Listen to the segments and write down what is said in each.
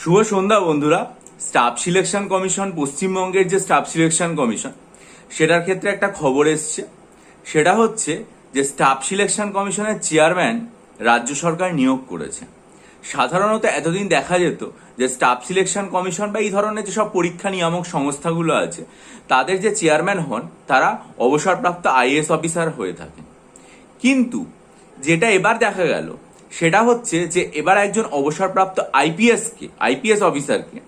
শুভ সন্ধ্যা বন্ধুরা। Staff selection commission, পশ্চিমবঙ্গের যে স্টাফ সিলেকশন কমিশন, সেটার ক্ষেত্রে একটা খবর এসছে। সেটা হচ্ছে যে স্টাফ সিলেকশন কমিশনের চেয়ারম্যান রাজ্য সরকার নিয়োগ করেছে। সাধারণত এতদিন দেখা যেত যে স্টাফ সিলেকশন কমিশন বা এই ধরনের যেসব পরীক্ষা নিয়ামক সংস্থাগুলো আছে, তাদের যে চেয়ারম্যান হন তারা অবসরপ্রাপ্ত আইএএস অফিসার হয়ে থাকেন। কিন্তু যেটা এবার দেখা গেল সেটা হচ্ছে যে এবার একজন অবসরপ্রাপ্ত আইপিএস অফিসারকে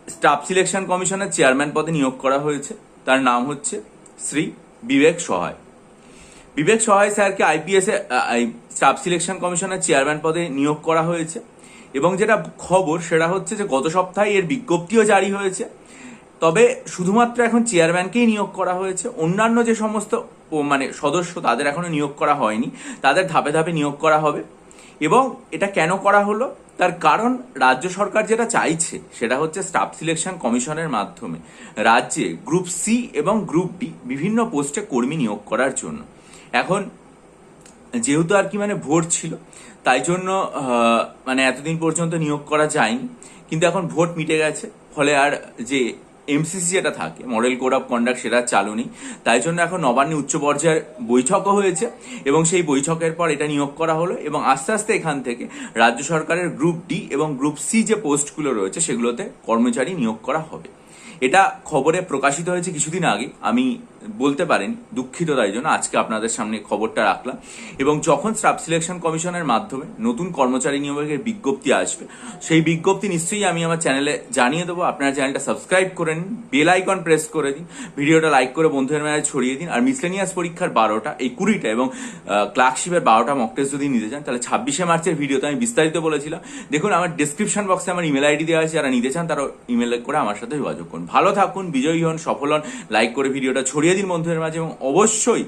স্টাফ সিলেকশন কমিশনের চেয়ারম্যান পদে নিয়োগ করা হয়েছে। তার নাম হচ্ছে শ্রী বিবেক সহায়। বিবেক সহায় স্যারকে আইপিএস স্টাফ সিলেকশন কমিশনের চেয়ারম্যান পদে নিয়োগ করা হয়েছে। এবং যেটা খবর সেটা হচ্ছে যে গত সপ্তাহে এর বিজ্ঞপ্তিও জারি হয়েছে। তবে শুধুমাত্র এখন চেয়ারম্যানকেই নিয়োগ করা হয়েছে, অন্যান্য যে সমস্ত সদস্য তাদের এখনো নিয়োগ করা হয়নি, তাদের ধাপে ধাপে নিয়োগ করা হবে। এবং এটা কেন করা হলো, তার কারণ রাজ্য সরকার যেটা চাইছে সেটা হচ্ছে স্টাফ সিলেকশন কমিশনের মাধ্যমে রাজ্যে গ্রুপ সি এবং গ্রুপ ডি বিভিন্ন পোস্টে কর্মী নিয়োগ করার জন্য। এখন যেহেতু আর কি ভোট ছিল, তাই জন্য এতদিন পর্যন্ত নিয়োগ করা যায়নি। কিন্তু এখন ভোট মিটে গেছে, ফলে আর যে এমসিসি যেটা থাকে, মডেল কোড অফ কন্ডাক্ট, সেটা চালু নেই। তাই জন্য এখন নবান্নে উচ্চ পর্যায়ের বৈঠকও হয়েছে এবং সেই বৈঠকের পর এটা নিয়োগ করা হলো। এবং আস্তে আস্তে এখান থেকে রাজ্য সরকারের গ্রুপ ডি এবং গ্রুপ সি যে পোস্টগুলো রয়েছে সেগুলোতে কর্মচারী নিয়োগ করা হবে। এটা খবরে প্রকাশিত হয়েছে কিছুদিন আগে। আমি বলতে পারেন দুঃখিত, তাই জন্য আজকে আপনাদের সামনে খবরটা রাখলাম। এবং যখন স্টাফ সিলেকশন কমিশনের মাধ্যমে নতুন কর্মচারী নিয়োগের বিজ্ঞপ্তি আসবে, সেই বিজ্ঞপ্তি নিশ্চয়ই আমি আমার চ্যানেলে জানিয়ে দেবো। আপনারা চ্যানেলটা সাবস্ক্রাইব করে নিন, বেল আইকন প্রেস করে দিন, ভিডিওটা লাইক করে বন্ধুদের মাঝে ছড়িয়ে দিন। আর মিসলেনিয়াস পরীক্ষার 12টা, এই 20টা এবং ক্লার্কশিপের 12টা মক টেস্ট যদি নিতে চান, তাহলে 26শে মার্চের ভিডিওতে আমি বিস্তারিত বলেছিলাম। দেখুন, আমার ডিসক্রিপশন বক্সে আমার ইমেল আইডি দেওয়া আছে, যারা নিতে চান তারা ইমেল করে আমার সাথে যোগাযোগ করুন। ভালো থাকুন, বিজয়ী হন, সফল হন। লাইক করে ভিডিওটা ছড়িয়ে দিন বন্ধুদের মাঝে। এবং অবশ্যই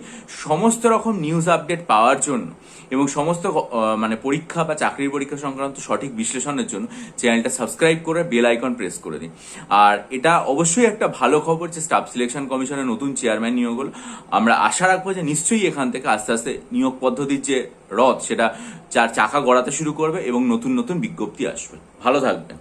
সমস্ত রকম নিউজ আপডেট পাওয়ার জন্য এবং সমস্ত পরীক্ষা বা চাকরির পরীক্ষা সংক্রান্ত সঠিক বিশ্লেষণের জন্য চ্যানেলটা সাবস্ক্রাইব করে বেল আইকন প্রেস করে দিন। আর এটা অবশ্যই একটা ভালো খবর যে স্টাফ সিলেকশন কমিশনের নতুন চেয়ারম্যান নিয়োগ হলো। আমরা আশা রাখবো যে নিশ্চয়ই এখান থেকে আস্তে আস্তে নিয়োগ পদ্ধতির যে রথ, সেটা চাকা গড়াতে শুরু করবে এবং নতুন নতুন বিজ্ঞপ্তি আসবে। ভালো থাকবেন।